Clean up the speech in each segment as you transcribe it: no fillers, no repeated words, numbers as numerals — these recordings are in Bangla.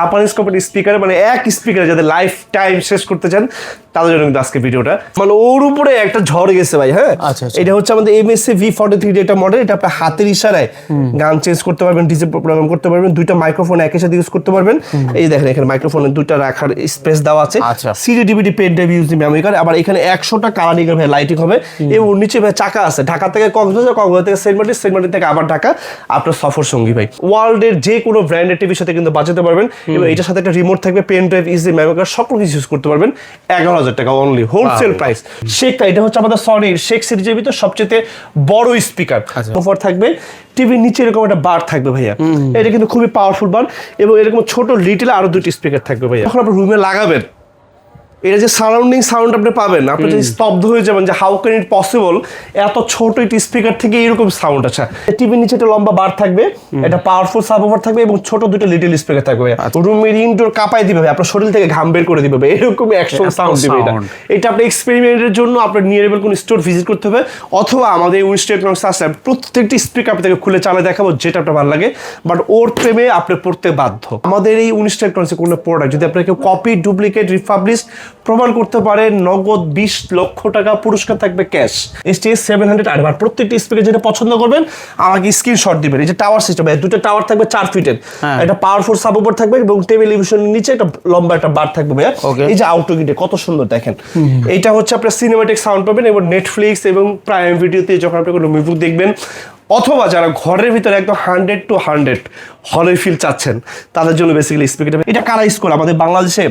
জাপানিজ কোম্পানির স্পিকার মানে এক স্পিকারে যাদের লাইফ টাইম শেষ করতে চান তাদের জন্য কিন্তু আজকে ভিডিওটা মানে ওর উপরে একটা ঝড় গেছে ভাই। হ্যাঁ, এটা হচ্ছে আমাদের MSC V43 একটা মডেল। এটা আপনি হাতের ইশারায় গান চেঞ্জ করতে পারবেন, ডিজে প্রোগ্রাম করতে পারবেন, দুইটা মাইক্রোফোন একই সাথে ইউজ করতে পারবেন। এই দেখেন এখানে মাইক্রোফোনে দুইটা রাখার স্পেস দেওয়া আছে। CD DVD pen drive use memory card, আবার এখানে 100টা কালারিং এর ভাই লাইটিং হবে এবং নিচে ভাই চাকা আছে। ঢাকা থেকে কক্সবাজার, কক্সবাজার থেকে সেন্ট মার্টিন, সেন্ট মার্টিন থেকে আবার ঢাকা, আপনার সফর সঙ্গী ভাই। ওয়ার্ল্ডের যে কোনো ব্র্যান্ডের টিভির সাথে কিন্তু বাজাতে পারবেন এবং এটার সাথে একটা রিমোট থাকবে, pen drive, easy memory card, সব কিছু ইউজ করতে পারবেন। 11,000 টাকা অনলি হোলসেল প্রাইস। শেখটা এটা হচ্ছে আমাদের সনির শেখ সিরিজের ভিতর সবচেয়ে বড় স্পিকার। অফার থাকবে, টিভির নিচে এরকম একটা বার থাকবে ভাইয়া। এটা কিন্তু খুবই পাওয়ারফুল বার এবং এরকম ছোট লিটল আরো দুটি স্পিকার থাকবে ভাইয়া। যখন আপনি রুমে লাগাবেন এটা যে সারাউন্ডিং সাউন্ড আপনি পাবেন, আপনি যদি স্তব্ধ হয়ে যাবেন যে হাউ ক্যান ইট পসিবল এত ছোট একটি স্পিকার থেকে এরকম সাউন্ড আছে। টিভির নিচে একটা লম্বা বার থাকবে, এটা পাওয়ারফুল সাবওয়ুফার থাকবে এবং ছোট দুটো লিটল স্পিকার থাকবে। রুমের ইনডোর কাঁপাই দিবে ভাই, আপনার শরীর থেকে ঘাম বের করে দিবে ভাই, এরকম অ্যাকশন সাউন্ড দিবে এটা। এটা আপনি এক্সপেরিমেন্টের জন্য আপনার নিয়ারেবল কোন স্টোর ভিজিট করতে হবে অথবা আমাদের উইনস্টেড ইলেকট্রনিক্স আছে, প্রত্যেকটি স্পিকার আপনাকে খুলে চালিয়ে দেখাবো যেটা আপনার ভালো লাগে, বাট ওর প্রেমে আপনি পড়তে বাধ্য। আমাদের এই উইনস্টেড ইলেকট্রনিক্সের কোনো প্রোডাক্ট যদি আপনাকে কপি, ডুপ্লিকেট, রিপাবলিশ প্রমাণ করতে পারেন, নগদ 20 লক্ষ টাকা পুরস্কার থাকবে ক্যাশ। STS 700 আর প্রত্যেকটি স্পিকার যেটা পছন্দ করবেন আমাকে স্ক্রিনশট দিবেন। এই যে টাওয়ার সিস্টেম, দুটো টাওয়ার থাকবে 4 ফিটের, এটা পাওয়ারফুল সাবওয়ুফার থাকবে এবং টেলিভিশনের নিচে একটা লম্বা একটা বার থাকবে ভাইয়া। এই যে আউটো গিটে কত সুন্দর দেখেন, এইটা হচ্ছে আপনার সিনেম্যাটিক সাউন্ড পাবেন এবং নেটফ্লিক্স এবং প্রাইম ভিডিওতে যখন আপনি কোনো মুভি দেখবেন অথবা যারা ঘরের ভিতরে একদম 100 to 100 হলের ফিল চাচ্ছেন তাদের জন্য বেসিক্যালি স্পিকার। এটা কারা ইউজ করে আমাদের বাংলাদেশে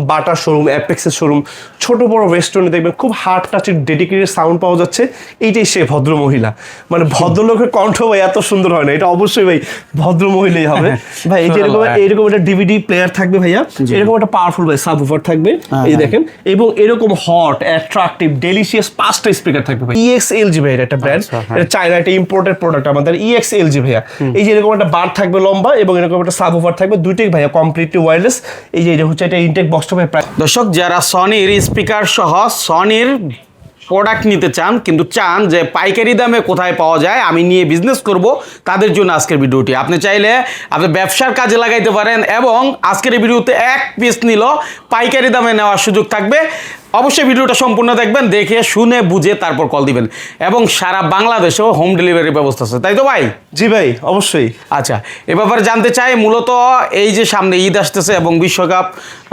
বাটার শোরুম, অ্যাপেক্সের শোরুম, ছোট বড় রেস্টুরেন্টে দেখবেন খুব হার্ড টাচের ডেডিকেটেড সাউন্ড পাওয়া যাচ্ছে। এইটাই সে ভদ্র মহিলা, মানে ভদ্রলোকের কণ্ঠ ভাই এত সুন্দর হয় না, এটা অবশ্যই ভাই ভদ্র মহিলাই হবে ভাই। এই যে এরকম একটা ডিভিডি প্লেয়ার থাকবে ভাইয়া, এরকম একটা পাওয়ারফুল ভাই সাবওয়ুফার থাকবে এই দেখেন, এবং এরকম হট অ্যাট্রাকটিভ ডেলিশিয়াস 5টা স্পিকার থাকবে ভাই। EXLG ভাই এটা একটা ব্র্যান্ড, এটা চায়না, এটা ইম্পোর্টেড প্রোডাক্ট আমাদের EXLG ভাইয়া। এই যে এরকম একটা বার থাকবে লম্বা এবং এরকম একটা সাবওয়ুফার থাকবে, দুইটাই ভাইয়া কমপ্লিটলি ওয়্যারলেস। এই যে এটা হচ্ছে এটা ইনটেক বক্স। দর্শক যারা সনির স্পিকার সহ সনির প্রোডাক্ট নিতে চান কিন্তু চান যে পাইকারি দামে কোথায় পাওয়া যায়, আমি নিয়ে বিজনেস করব, তাদের জন্য আজকের ভিডিওটি। আপনি চাইলে আপনি ব্যবসার কাজে লাগাইতে পারেন এবং আজকের এই ভিডিওতে এক পিস নিল পাইকারি দামে নেওয়ার সুযোগ থাকবে। অবশ্যই ভিডিওটা সম্পূর্ণ দেখবেন, দেখে শুনে বুঝে তারপর কল দিবেন এবং সারা বাংলাদেশেও হোম ডেলিভারির ব্যবস্থা আছে, তাই তো ভাই? জি ভাই অবশ্যই। আচ্ছা, এ ব্যাপারে জানতে চাই, মূলত এই যে সামনে ঈদ আসতেছে এবং বিশ্বকাপ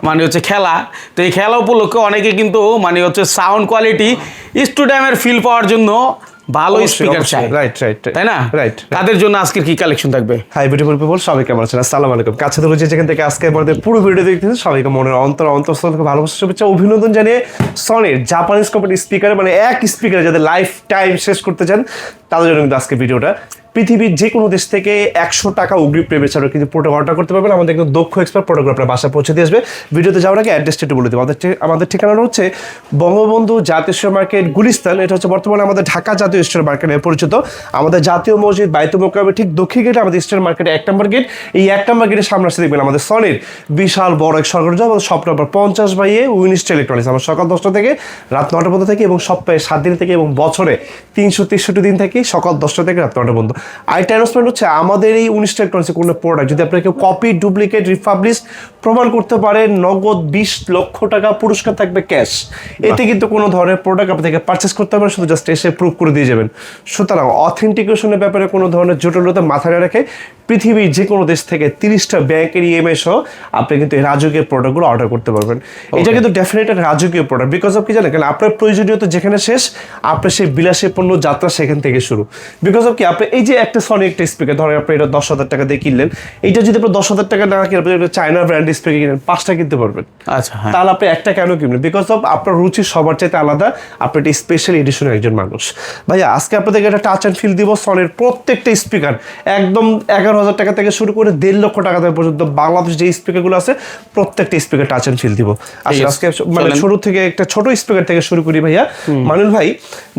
মানে হচ্ছে খেলা, তো এই খেলা উপলক্ষে অনেকে কিন্তু মানে হচ্ছে সাউন্ড কোয়ালিটি স্টুডিয়ামের ফিল পাওয়ার জন্য ভালো স্পিকার চাই, রাইট রাইট তাই না? রাইট। তাদের জন্য আজকের কি কালেকশন থাকবে? হাই বিউটিফুল পিপল, সবাই কেমন আছেন? আসসালামু আলাইকুম। কাছে ধরে যেখান থেকে আজকে আমাদের পুরো ভিডিও দেখতেছেন সবাইকে মনের অন্তরস্থল থেকে ভালোবাসা, শুভেচ্ছা, অভিনন্দন জানিয়ে সনির জাপানিজ কোম্পানির স্পিকার মানে এক স্পিকারে যাদের লাইফ টাইম শেষ করতে চান তাদের জন্য কিন্তু আজকে ভিডিওটা। পৃথিবীর যে কোনো দেশ থেকে 100 টাকা অগ্রিম পেমেন্ট ছাড়া কিন্তু প্রোডাক্ট অর্ডার করতে পারবেন। আমাদের একদম দক্ষ এক্সপার্ট প্রোডাক্ট আপনার বাসায় পৌঁছে দিয়ে আসবে। ভিডিওতে যাওয়ার আগে অ্যাড্রেসটা একটু বলে দেবো। আমাদের ঠিকানাটা হচ্ছে বঙ্গবন্ধু জাতীয় স্টোর মার্কেট গুলিস্তান। এটা হচ্ছে বর্তমানে আমাদের ঢাকা জাতীয় স্টোর মার্কেট নামে পরিচিত। আমাদের জাতীয় মসজিদ বাইতুল মোকাররমের ঠিক দক্ষিণ গেটে আমাদের স্টোর মার্কেটে 1 নম্বর গেট। এই 1 নম্বর গেটের সামনে আসতে দেখবেন আমাদের সনির বিশাল বড় এক সরকারি job, shop number 50/A Winstead electronics. আমরা সকাল 10টা থেকে রাত 9টা পর্যন্ত থাকি এবং সপ্তাহে 7 দিন থেকে এবং বছরে 363 দিন থাকি, সকাল 10টা থেকে রাত 9টা পর্যন্ত। আরেকটা অ্যানাউন্সমেন্ট হচ্ছে আমাদের এই উইনস্টেড ইলেকট্রনিক্সের কোনো প্রোডাক্ট যদি আপনাকে কপি, ডুপ্লিকেট, রিপাবলিশ প্রমাণ করতে পারেন, নগদ 20 লক্ষ টাকা পুরস্কার থাকবে ক্যাশ। এতে কিন্তু কোনো ধরনের প্রোডাক্ট আপনাকে পারচেস করতে হবে, শুধু জাস্ট এসে প্রুভ করে দিয়ে যাবেন। সুতরাং অথেন্টিকেশনের ব্যাপারে কোনো ধরনের জটিলতা মাথায় রেখে পৃথিবীর যে কোনো দেশ থেকে 30টা ব্যাংকের EMI সহ আপনি কিন্তু এই রাজকীয় প্রোডাক্টগুলো অর্ডার করতে পারবেন। এটা কিন্তু ডেফিনেট একটা রাজকীয় প্রোডাক্ট। বিকজ অফ কি জানেন, কারণ আপনার প্রয়োজনীয়তা যেখানে শেষ আপনার সেই বিলাসীপূর্ণ যাত্রা সেখান থেকে শুরু। বিকজ অফ কি, আপনি এই যে একটা সনি একটা স্পিকার ধরেন আপনি এটা 10,000 টাকা দিয়ে কিনলেন, এটা যদি আপনি 10,000 টাকা না কিনে আপনি চায়না ব্র্যান্ড স্পিকার কিনেন 5টা কিনতে পারবেন। আচ্ছা, তাহলে আপনি একটা কেন কিনবেন? বিকজ অফ আপনার রুচি সবার চাইতে আলাদা, আপনি একটা স্পেশাল এডিশনের একজন মানুষ। ভাইয়া আজকে আপনাদেরকে একটা টাচ অ্যান্ড ফিল দিব সনির প্রত্যেকটা স্পিকার একদম 11,000 টাকা থেকে শুরু করে 1.5 লক্ষ টাকা পর্যন্ত বাংলাদেশ যে স্পিকারগুলো আছে প্রত্যেকটা স্পিকার টাচ অ্যান্ড ফিল দিব। আসলে আজকে মানে শুরু থেকে একটা ছোট স্পিকার থেকে শুরু করি ভাইয়া। মানুল ভাই,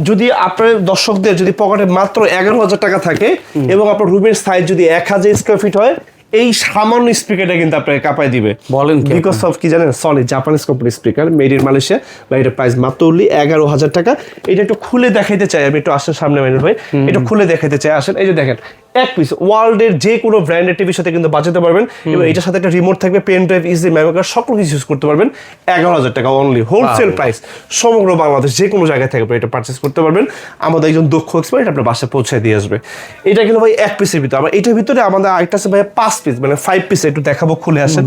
যদি আপনার দর্শকদের যদি পকেটে মাত্র 11,000 টাকা থাকে এবং আপনার রুমের সাইজ যদি 1000 স্কোয়ার ফিট হয়, এই সামান্য স্পিকারটা কিন্তু আপনাকে কাঁপায় দিবে। বলেন কি? বিকজ অফ কি জানেন, Sony Japanese company speaker, made in Malaysia, বা এটা প্রাইস মাত্র 11,000 টাকা। এটা একটু খুলে দেখাইতে চাই আমি, একটু আসেন সামনে মানুল ভাই, একটু খুলে দেখাইতে চাই, আসেন। এই যে দেখেন এক পিস ওয়ার্ল্ডের যে কোনো ব্র্যান্ডের টিভির সাথে কিন্তু বাজাতে পারবেন এবং এটার সাথে একটা রিমোট থাকবে, pen drive, easy memory card, সকল কিছু ইউজ করতে পারবেন। 11,000 টাকা অনলি, হোলসেল প্রাইস। সমগ্র বাংলাদেশ যে কোনো জায়গায় থেকে এটা পারচেস করতে পারবেন। আমাদের একজন দক্ষ এক্সপার্ট আপনার বাসায় পৌঁছে দিয়ে আসবে। এটা কিন্তু ভাই এক পিসের ভিতরে। আবার এটার ভিতরে আমাদের আরেকটা আছে ভাই 5 পিস, মানে 5 পিস। একটু দেখাবো, খুলে আসেন।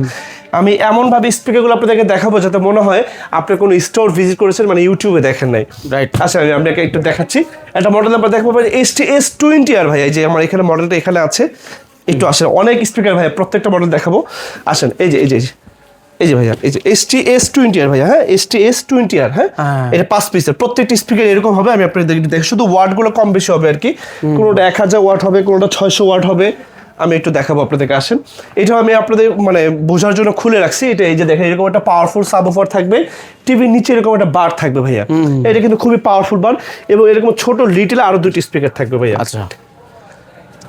আমি এমনভাবে স্পিকারগুলো আপনাদেরকে দেখাবো যাতে মনে হয় আপনি কোনো স্টোর ভিজিট করেছেন, মানে ইউটিউবে দেখেন নাই। রাইট। আচ্ছা, আমি আপনাকে একটু দেখাচ্ছি। একটা মডেল আমরা দেখবো STS20 ভাই, এই যে আমার এখানে মডেলটা এখানে আছে। একটু আসেন, অনেক স্পিকার ভাই, প্রত্যেকটা মডেল দেখাবো। আসেন, এই যে ভাইয়া, এই যে STS20 ভাইয়া, হ্যাঁ STS20 হ্যাঁ, এটা 5 পিসের। প্রত্যেকটি স্পিকার এরকম হবে। আমি আপনাদের দেখি, শুধু ওয়াটগুলো কম বেশি হবে আর কি। কোনোটা 1000 ওয়াট হবে, কোনোটা 600 ওয়াট হবে। আমি একটু দেখাবো আপনাদেরকে, আসেন। এটা আমি আপনাদের মানে বোঝার জন্য খুলে রাখছি। এটা এই যে দেখেন, এরকম একটা পাওয়ারফুল সাবওুফার থাকবে, টিভির নিচে এরকম একটা বার থাকবে ভাইয়া। এটা কিন্তু খুবই পাওয়ারফুল বার, এবং এরকম ছোট লিটল আরো 2টি স্পিকার থাকবে ভাইয়া। আচ্ছা,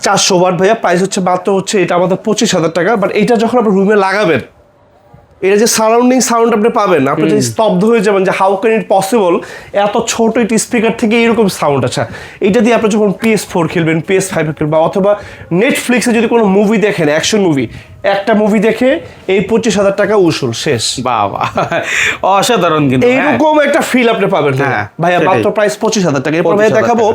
400 ওয়াট ভাইয়া। প্রাইস হচ্ছে মাত্র হচ্ছে এটা আমাদের 25,000 টাকা। বাট এটা যখন আপনি রুমে লাগাবেন, এটা যে সারাউন্ডিং সাউন্ড আপনি পাবেন, আপনি যদি স্তব্ধ হয়ে যাবেন যে হাউ ক্যান ইট পসিবল, এত ছোট একটি স্পিকার থেকে এরকম সাউন্ড। আচ্ছা, এটা দিয়ে আপনি যখন PS4 খেলবেন, PS5 খেলবেন, অথবা নেটফ্লিক্সে যদি কোনো মুভি দেখেন, অ্যাকশন মুভি, একটা মুভি দেখে এই 25,000 টাকা উসুল শেষ। বাবা, অসাধারণ। কিন্তু এইরকম একটা ফিল আপনি পাবেন ভাইয়া, মাত্র প্রাইস 25,000 টাকা। এরপর ভাইয়া দেখাবো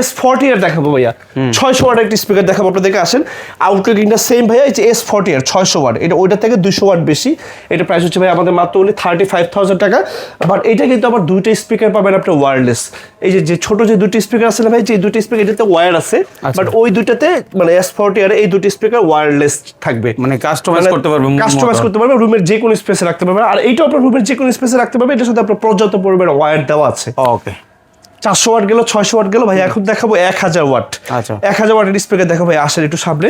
S40 দেখাবো ভাইয়া, 600 ওয়াট একটি স্পিকার দেখাবো আপনাদেরকে। আসেন, আউটলুকিংটা সেম ভাইয়া। এই যে S40 600 ওয়াট, এটা ওইটা থেকে 200 ওয়াট বেশি। এটা প্রাইস হচ্ছে ভাই আমাদের মাত্র only 35,000 টাকা। বাট এটা কিন্তু আবার 2টা স্পিকার পাবেন আপনি ওয়্যারলেস। এই যে ছোট যে 2টি স্পিকার আছে না ভাই, যে 2টি স্পিকার এটাতে ওয়্যার আছে, বাট ওই দুইটাতে মানে S40 এই 2টি স্পিকার ওয়্যারলেস থাকবে। মানে কাস্টমাইজ করতে পারবেন, রুমের যে কোনো স্পেসে রাখতে পারবেন। আর এইটাও আপনার রুমের যে কোনো স্পেসে রাখতে পারবেন। এটার সাথে আপনার পর্যাপ্ত পরিমাণে ওয়্যার দেওয়া আছে। ওকে, 400 ওয়াট গেল, 600 ওয়াট গেল ভাই। এখন দেখাবো 1000 ওয়াট। আচ্ছা, 1000 ওয়াটের স্পিকার দেখাবো ভাই। আসেন একটু সামনে,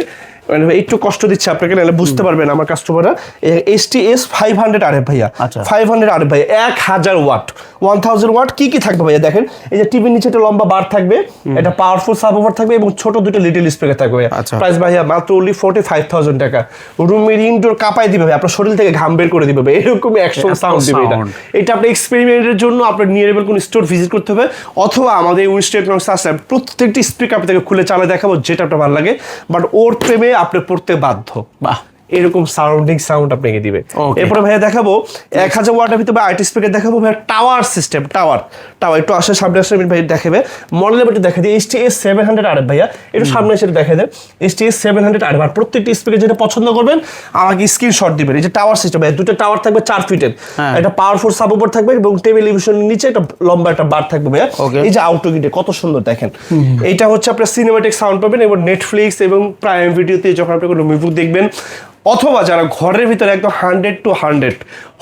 মানে একটু কষ্ট দিচ্ছে আপনাকে, নাহলে বুঝতে পারবেন আমার কাস্টমাররা। STS 500 RF ভাইয়া, 500 RF ভাইয়া, 1000 ওয়াট, 1000 ওয়াট। কি কি থাকবে ভাইয়া দেখেন, এই যে টিভির নিচে একটা লম্বা বার থাকবে, এটা পাওয়ারফুল সাবওুফার থাকবে, এবং ছোট 2টা লিটল স্পিকার থাকবে ভাইয়া। প্রাইস ভাইয়া মাত্র only 45,000 টাকা। রুমের ইনডোর কাঁপাই দিবে ভাই, আপনার শরীর থেকে ঘাম বের করে দিবে ভাই, এরকম অ্যাকশন সাউন্ড দিবে এটা। এটা আপনি এক্সপেরিমেন্টের জন্য আপনার নিয়ারেবল কোন স্টোর ভিজিট করতে হবে, অথবা আমাদের উইনস্টেট আছে, প্রত্যেকটি স্পিকার আপনাকে খুলে চালিয়ে দেখাবো, যেটা আপনার ভালো লাগে। বাট ওর প্রেমে আপনি পড়তে বাধ্য। বাহ, এরকম সারাউন্ডিং সাউন্ড আপনাকে দিবে। এরপরে ভাইয়া দেখাবো 1000 ওয়াটের ভিতরে আইটি স্পিকার দেখাবো ভাইয়া, টাওয়ার সিস্টেম। টাওয়ার একটু আসে, সামনে আসলে ভাই দেখাবে। মডেলের একটু দেখা দিই, STS 700 RF ভাইয়া, একটু সামনে এসে দেখা দেয়। STS 700 RF। আর প্রত্যেকটি স্পিকার যেটা পছন্দ করবেন আমাকে স্ক্রিনশট দিবেন। এই যে টাওয়ার সিস্টেম ভাইয়া, 2টা টাওয়ার থাকবে 4 ফিটের, একটা পাওয়ারফুল সাবওুফার থাকবে, এবং টেলিভিশনের নিচে একটা লম্বা একটা বার থাকবে ভাইয়া। এই যে আউটলুকিংটা কত সুন্দর দেখেন। এটা হচ্ছে আপনার সিনেম্যাটিক সাউন্ড পাবেন, এবং নেটফ্লিক্স এবং প্রাইম ভিডিওতে যখন আপনি কোনো মুভি দেখবেন, অথবা যারা ঘরের ভিতরে একদম 100 to 100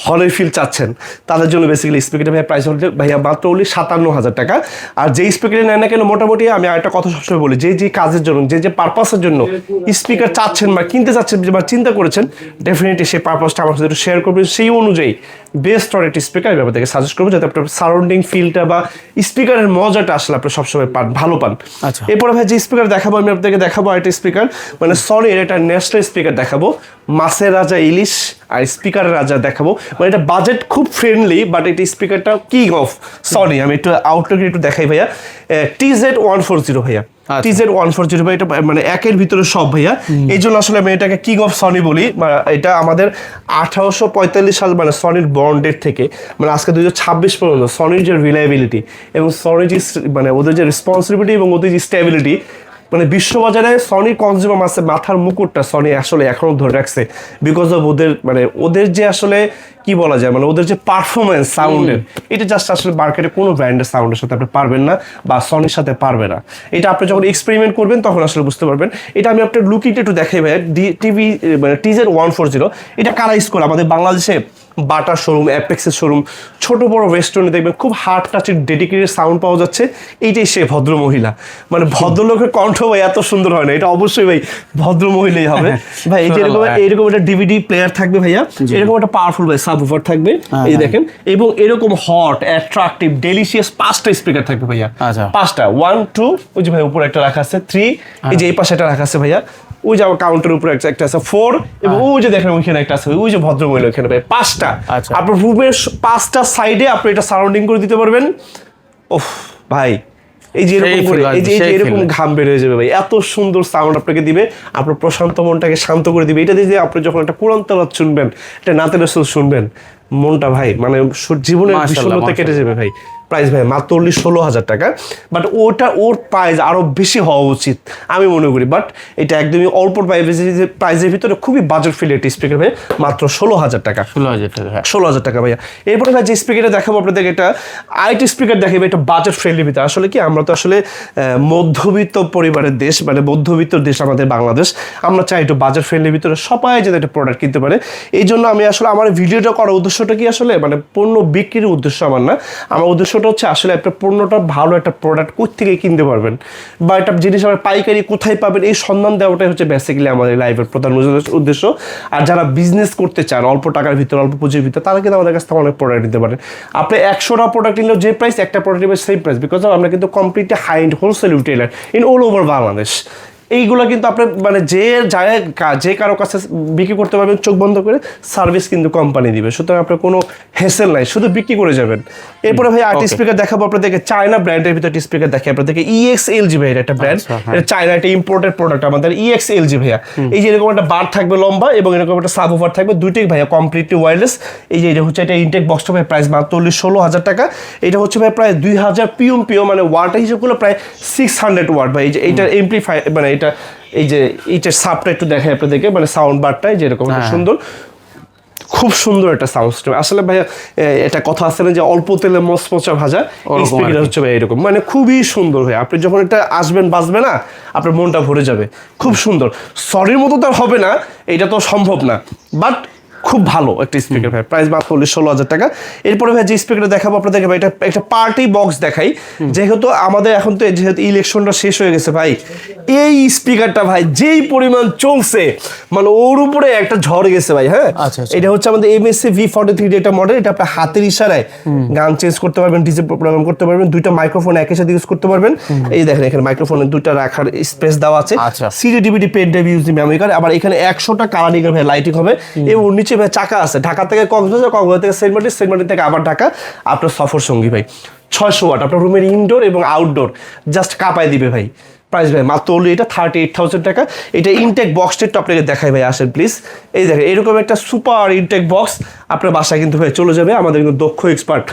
হলের ফিল চাচ্ছেন, তাদের জন্য বেসিক্যালি স্পিকারটা ভাইয়া প্রাইস হচ্ছে ভাইয়া মাত্র only 57,000 টাকা। আর যে স্পিকারে নেয় না কেন, মোটামুটি আমি আরেকটা কথা সবসময় বলি, যে কাজের জন্য, যে পারপাসের জন্য স্পিকার চাচ্ছেন বা কিনতে চাচ্ছেন বা চিন্তা করেছেন, ডেফিনেটলি সেই পারপাসটা আমার সাথে শেয়ার করবেন। সেই অনুযায়ী বেস্ট অনেকটি স্পিকার আমি আপনাদেরকে সাজেস্ট করবো, যাতে আপনার সারাউন্ডিং ফিলটা বা স্পিকারের মজাটা আসলে আপনি সবসময় পান, ভালো পান। এরপরে ভাই যে স্পিকার দেখাবো, আমি আপনাদেরকে দেখাবো আরেকটা স্পিকার, মানে সনির একটা ন্যাশনাল স্পিকার দেখাবো, মাছের রাজা ইলিশ আর স্পিকারের রাজা দেখাবো। মানে এটা বাজেট খুব ফ্রেন্ডলি, বাট এটা স্পিকারটা কিং অফ সনি। আমি একটু আউটলুক একটু দেখাই ভাইয়া, TZ140 ভাইয়া, TZ140 ভাই। এটা মানে একের ভিতরে সব ভাইয়া, এই জন্য আসলে আমি এটাকে কিং অফ সনি বলি। এটা আমাদের 1845 সাল, মানে সনির বর্ন ডেট থেকে মানে আজকে 2026 পর্যন্ত সনির যে রিলায়েবিলিটি এবং সনির যে মানে ওদের যে রেসপন্সিবিলিটি এবং ওদের যে স্টেবিলিটি, মানে বিশ্ববাজারে সনির কনজিউমার মাথার মুকুটটা সনি আসলে এখনো ধরে রাখছে, বিকজ অফ ওদের যে আসলে কি বলা যায়, মানে ওদের যে পারফরমেন্স সাউন্ডের, এটা জাস্ট আসলে মার্কেটে কোনো ব্র্যান্ডের সাউন্ডের সাথে আপনি পারবেন না, বা সনির সাথে পারবে না। এটা আপনি যখন এক্সপেরিমেন্ট করবেন তখন আসলে বুঝতে পারবেন। এটা আমি আপনার লুকিংটা একটু দেখাই ভাই, মানে TZ140। এটা কারা ইউজ করে আমাদের বাংলাদেশে? বাটার শোরুম, অ্যাপেক্সের শোরুম, ছোট বড় রেস্টুরেন্টে দেখবেন খুব হার্ড টাচের ডেডিকেটেড সাউন্ড পাওয়া যাচ্ছে। এইটাই সে ভদ্র মহিলা, মানে ভদ্রলোকের কণ্ঠ ভাই এত সুন্দর হয় না, এটা অবশ্যই ভাই ভদ্র মহিলাই হবে ভাই। এই যে এরকম একটা ডিভিডি প্লেয়ার থাকবে ভাইয়া, এরকম একটা পাওয়ারফুল ভাই সাবওুফার থাকবে, এই যে দেখেন, এবং এরকম হট অ্যাট্রাকটিভ ডেলিশিয়াস 5টা স্পিকার থাকবে ভাইয়া, 5টা, 1 2, ওই যে ভাই উপরে একটা রাখা আছে 3, এই যে এই পাশে একটা রাখা আছে ভাইয়া, ওই যে আমার কাউন্টার উপরে একটা আছে 4, এবং ওই যে দেখেন ওইখানে একটা আছে, ওই যে ভদ্রমহিলা ওইখানে ভাই 5টা। আপনার রুমের 5টা সাইডে আপনি এটা সারাউন্ডিং করে দিতে পারবেন। ওহ ভাই, এই যে এরকম করে এই যে এরকম ঘাম বের হয়ে যাবে ভাই, এত সুন্দর সাউন্ড আপনাকে দিবে, আপনার প্রশান্ত মনটাকে শান্ত করে দিবে। এটা দিয়ে আপনি যখন একটা কোরআন তেলাওয়াত শুনবেন, একটা নাতে রাসূল শুনবেন, মনটা ভাই মানে জীবনের বিষণ্ণতা কেটে যাবে ভাই। প্রাইস ভাই মাত্র 16,000 টাকা, বাট ওর প্রাইস আরো বেশি হওয়া উচিত আমি মনে করি, বাট এটা একদমই অল্প প্রাইসের ভিতরে খুবই বাজেট ফ্রেন্ডলি স্পিকার ভাই, মাত্র 16,000 টাকা। 16,000 টাকা ভাইয়া। এরপরে ভাই যে স্পিকারটা দেখাবো আপনাদের, এটা আইটি স্পিকার দেখাবো, এটা বাজেট ফ্রেন্ডলি ভিতরে। আসলে কি আমরা তো আসলে মধ্যবিত্ত পরিবারের দেশ, মানে মধ্যবিত্ত দেশ আমাদের বাংলাদেশ, আমরা চাই একটু বাজেট ফ্রেন্ডলি ভিতরে সবাই যাতে একটা প্রোডাক্ট কিনতে পারে। এই জন্য আমি আসলে আমার ভিডিওটা করার উদ্দেশ্যটা কি আসলে মানে পণ্য বিক্রির উদ্দেশ্য আমার না, আমার উদ্দেশ্যটা হচ্ছে আসলে একটা পণ্যটা ভালো একটা প্রোডাক্ট কোথেকে কিনতে পারবেন বা একটা জিনিস আমার পাইকারি কোথায় পাবেন এই সন্ধান দেওয়াটাই হচ্ছে বেসিক্যালি আমাদের লাইফের প্রধান উদ্দেশ্য। আর যারা বিজনেস করতে চান অল্প টাকার ভিতরে, অল্প পুঁজির ভিতরে, তারা কিন্তু আমাদের কাছ থেকে অনেক প্রোডাক্ট নিতে পারেন। আপনি 100টা প্রোডাক্ট নিলেও যে প্রাইস, একটা প্রোডাক্ট নিবে সেম প্রাইস, বিকজ আমরা কিন্তু completely high and wholesale retailer in all over Bangladesh. এইগুলো কিন্তু আপনার মানে যে জায়গায় যে কারো কাছে বিক্রি করতে পারবেন চোখ বন্ধ করে, সার্ভিস কিন্তু কোম্পানি দিবে, সুতরাং আপনার কোনো হেসেল নাই, শুধু বিক্রি করে যাবেন। এরপরে ভাই আর্টি স্পিকার দেখাবো আপনাদেরকে, চায়না ব্র্যান্ডের ভিতরে স্পিকার দেখে আপনাদেরকে, EXLG ভাই একটা ব্র্যান্ড, এটা চায়না একটা ইম্পোর্টেড প্রোডাক্ট আমাদের EXLG ভাইয়া। এই যে এরকম একটা বার থাকবে লম্বা এবং এরকম একটা সাব ওভার থাকবে, দুইটাই ভাইয়া কমপ্লিটলি ওয়্যারলেস। এই যে এটা হচ্ছে এটা ইনটেক বক্সটা ভাই, প্রাইস মাত্র 16,000 টাকা। এটা হচ্ছে ভাই প্রায় 2000 পিও মানে ওয়াটটা হিসেবে করলে প্রায় 600 ওয়াট ভাই। এই যে এইটার এমপ্লিফাই মানে এটা এই যে এইটার সাবটা একটু দেখাই আপনাদেরকে, মানে সাউন্ড বারটাই যেরকম সুন্দর, খুব সুন্দর একটা সাউন্ড সিস্টেম। আসলে ভাইয়া এটা কথা আছে না যে অল্প তেলে মচমচা ভাজা, স্পিকার হচ্ছে ভাই এরকম, মানে খুবই সুন্দর ভাই। আপনি যখন এটা আসবেন বাজবে না, আপনার মনটা ভরে যাবে, খুব সুন্দর। সরির মতো তো হবে না, এটা তো সম্ভব না, বাট খুব ভালো একটা স্পিকার ভাই, প্রাইস মাত্র 16,000 টাকা। এরপরে ভাই যে স্পিকারটা দেখাবো আপনাদেরকে ভাই, এটা একটা পার্টি বক্স দেখাই, যেহেতু আমাদের এখন তো যেহেতু ইলেকশনটা শেষ হয়ে গেছে ভাই, এই স্পিকারটা ভাই যেই পরিমাণ চলছে, মানে ওর উপরে একটা ঝড় গেছে ভাই। হ্যাঁ, এটা হচ্ছে আমাদের MSC V43 একটা মডেল, এটা আপনি হাতের ইশারায় গান চেঞ্জ করতে পারবেন, ডিজে প্রোগ্রাম করতে পারবেন, দুইটা মাইক্রোফোন একই সাথে ইউজ করতে পারবেন। এই দেখেন এখানে মাইক্রোফোনের দুইটা রাখার স্পেস দেওয়া আছে, CD DVD pen drive use memory card, আবার এখানে 100টা কালারিং এর ভাই লাইটিং হবে, এবং নিচে ভাই চাকা আছে, ঢাকা থেকে কক্সবাজার, কক্সবাজার থেকে সেন্ট মার্টিন থেকে আবার ঢাকা, আপনার সফর সঙ্গী ভাই। 600 ওয়াট আপনার রুমের ইনডোর এবং আউটডোর জাস্ট কাঁপায় দিবে ভাই। প্রাইস ভাই মাত্র এটা 38,000 টাকা। এটা ইনটেক বক্সটা একটু আপনাকে দেখাই ভাই, আসেন প্লিজ। এই দেখেন এরকম একটা সুপার ইনটেক বক্স আপনার বাসায় কিন্তু ভাই চলে যাবে, আমাদের কিন্তু দক্ষ এক্সপার্ট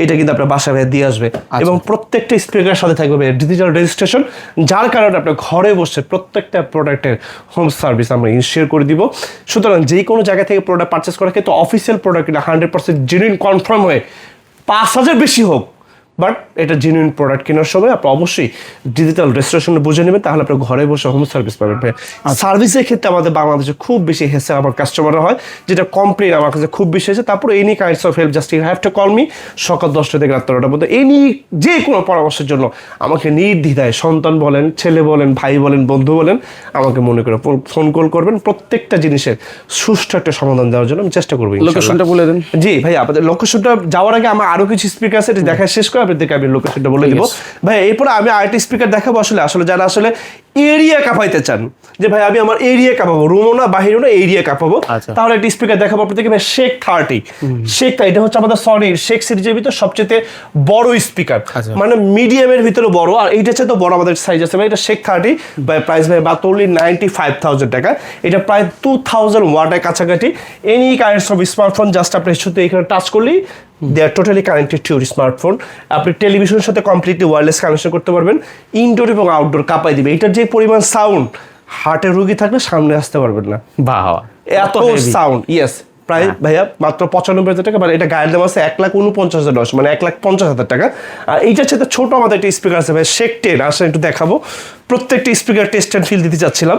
এটা কিন্তু আপনার বাসায় ভাই দিয়ে আসবে, এবং প্রত্যেকটা স্পিকারের সাথে থাকবে ভাই ডিজিটাল রেজিস্ট্রেশন, যার কারণে আপনার ঘরে বসে প্রত্যেকটা প্রোডাক্টের হোম সার্ভিস আমরা ইনশিওর করে দিব। সুতরাং যে কোনো জায়গা থেকে প্রোডাক্ট পারচেস করা কিন্তু অফিসিয়াল প্রোডাক্ট কিনা 100% জেনুইন কনফার্ম হয়ে 5,000 বেশি হোক, বাট এটা জেনুইন প্রোডাক্ট কেনার সময় আপনি অবশ্যই ডিজিটাল রেজিস্ট্রেশনে বুঝে নেবেন, তাহলে আপনার ঘরে বসে হোম সার্ভিস পাবেন ভাই। সার্ভিসের ক্ষেত্রে আমাদের বাংলাদেশে খুব বেশি হেসে আমার কাস্টমাররা হয়, যেটা কমপ্লেন আমার কাছে খুব বেশি হয়েছে। তারপরে any kinds of help just you have to call me, সকাল 10টা থেকে রাত 12টার মধ্যে এনি যে কোনো পরামর্শের জন্য আমাকে নির্দ্বিধায়, সন্তান বলেন, ছেলে বলেন, ভাই বলেন, বন্ধু বলেন, আমাকে মনে করে ফোন কল করবেন। প্রত্যেকটা জিনিসের সুষ্ঠু একটা সমাধান দেওয়ার জন্য আমি চেষ্টা করবো। লোকেশনটা বলে দেন। জি ভাই, আপনাদের লোকেশনটা যাওয়ার আগে আমার আরো কিছু স্পিকার আছে, দেখা শেষ করে আপনাদেরকে আমি লোকেশনটা বলে দিব ভাই। এরপর আমি আরেকটা স্পিকার দেখাবো, আসলে যারা আসলে এরিয়া কাঁপাইতে চান, যে ভাই আমি আমার এরিয়া কাঁপাবো, রুমও না বাহিরও না, এরিয়া কাঁপাবো, তাহলে একটা স্পিকার দেখাবো আপনাদেরকে ভাই, শেখ 30। এটা হচ্ছে আমাদের সনির শেখ সিরিজের ভিতর সবচেয়ে বড় স্পিকার, মানে মিডিয়ামের ভিতরে বড়, আর এইটা হচ্ছে তো বড় আমাদের সাইজ আছে ভাই। এটা শেখ 30 ভাই, প্রাইস ভাই মাত্র 95,000 টাকা। এটা প্রায় 2000 ওয়াটের কাছাকাছি। Any kinds of smartphone just আপনি শুধু এখানে টাচ করলেই they are totally connected to your smartphone. আপনি টেলিভিশনের সাথে কমপ্লিটলি ওয়্যারলেস কানেকশন করতে পারবেন, ইনডোর এবং আউটডোর কাঁপাই দিবে। এটার যে পরিমাণ সাউন্ড, হার্টের রোগী থাকলে সামনে আসতে পারবেন না, এত সাউন্ড। ইয়েস, প্রায় ভাইয়া মাত্র 95,000 টাকা, মানে এটা গায়ের দাম আছে 1,49,000, মানে 1,50,000 টাকা। আর এইটার সাথে ছোট আমাদের একটা স্পিকার আছে ভাই, শেখ 10। আসেন একটু দেখাবো, প্রত্যেকটা স্পিকার টেস্ট অ্যান্ড ফিল দিতে চাচ্ছিলাম।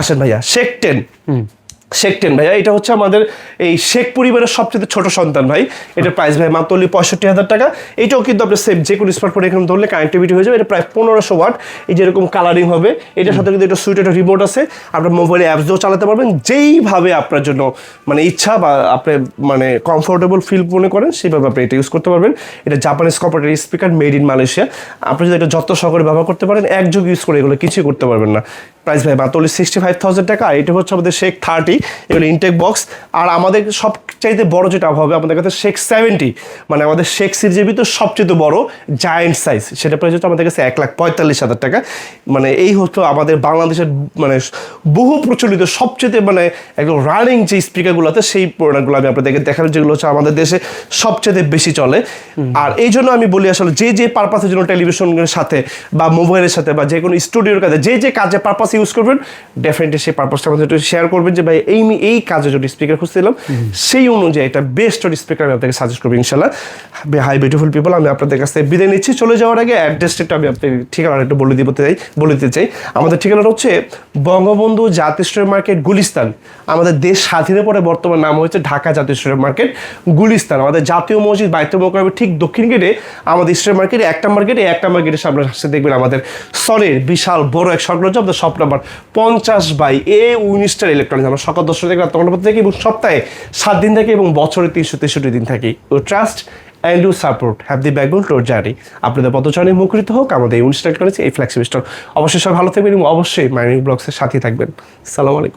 আসেন ভাইয়া, শেখ 10 ভাইয়া, এটা হচ্ছে আমাদের এই শেখ পরিবারের সবচেয়ে ছোট সন্তান ভাই। এটা প্রাইস ভাই মাত্র 65,000 টাকা। এটাও কিন্তু আপনার সেম যে কোনো স্মার্টফোন এখানে ধরলে কানেক্টিভিটি হয়ে যাবে। এটা প্রায় 1500 ওয়াট, এই যেরকম কালারিং হবে। এটার সাথে কিন্তু এটা সুইট একটা রিমোট আছে, আপনার মোবাইলে অ্যাপস দিয়েও চালাতে পারবেন, যেইভাবে আপনার জন্য মানে ইচ্ছা বা আপনি মানে কমফোর্টেবল ফিল মনে করেন সেইভাবে আপনি এটা ইউজ করতে পারবেন। এটা Japanese computer speaker, made in Malaysia. আপনি যদি এটা যত্ন সহকারে ব্যবহার করতে পারেন, একযোগ ইউজ করে এগুলো কিছুই করতে পারবেন না। প্রাইস ভাই মাত্র 65,000 টাকা। আর এটা হচ্ছে আমাদের শেখ 30, এগুলো ইনটেক বক্স। আর আমাদের সব চাইতে বড় যেটা হবে আমাদের কাছে শেখ 70, মানে আমাদের শেখ সিরিজের ভিতর সবচেয়ে বড় জায়ান্ট সাইজ, সেটা প্রাইস হচ্ছে আমাদের কাছে 1,45,000 টাকা। মানে এই হচ্ছে আমাদের বাংলাদেশের মানে বহু প্রচলিত সবচেয়ে মানে একদম রানিং যে স্পিকারগুলো আছে সেই প্রোডাক্টগুলো আমি আপনাদেরকে দেখাবো, যেগুলো হচ্ছে আমাদের দেশে সবচেয়ে বেশি চলে। আর এই জন্য আমি বলি আসলে যে পারপাসের জন্য টেলিভিশনের সাথে বা মোবাইলের সাথে বা যে কোনো স্টুডিওর কাজে যে কাজে পারপাস ইউজ করবেন, ডেফিনেটলি সেই পারপাসটা আমাদের একটু শেয়ার করবেন যে ভাই এই কাজে যদি স্পিকার খুঁজছিলাম সেই অনুযায়ী একটা বেস্ট স্পিকার আমি আপনাকে সাজেস্ট করবো ইনশাল্লাহ। হাই বিউটিফুল পিপল, আমি আপনাদের কাছ থেকে বিদায় নিচ্ছি। চলে যাওয়ার আগে অ্যাড্রেসটা আমি আপনাদের ঠিকানা একটু বলে দিতে চাই। আমাদের ঠিকানাটা হচ্ছে বঙ্গবন্ধু জাতীয় স্টোর মার্কেট, গুলিস্তান। আমাদের দেশ স্বাধীনের পরে বর্তমান নাম হচ্ছে ঢাকা জাতীয় স্টোর মার্কেট, গুলিস্তান। আমাদের জাতীয় মসজিদ বাইতুল মোকাররমের ঠিক দক্ষিণ গেটে আমাদের স্টোর মার্কেটে একটা মার্কেটের সামনে আসছে দেখবেন আমাদের সনির বিশাল বড় এক সংলগ্ন আমাদের শপ নাম্বার 50/A19 ইলেকট্রনিক্স। আমরা সকাল 10টা থেকে রাত 9টা থেকে এবং সপ্তাহে 7 দিন থাকি এবং বছরে 363 দিন থাকি। Trust and you support have the backbone to journey. আপনাদের পদচারণে মুখরিত হোক আমাদের এই অনুষ্ঠান করেছে এই ফ্ল্যাগশিপ স্টোর। অবশ্যই সব ভালো থাকবেন এবং অবশ্যই মাইনিং ব্লগসের সাথে থাকবেন। আসসালামু আলাইকুম।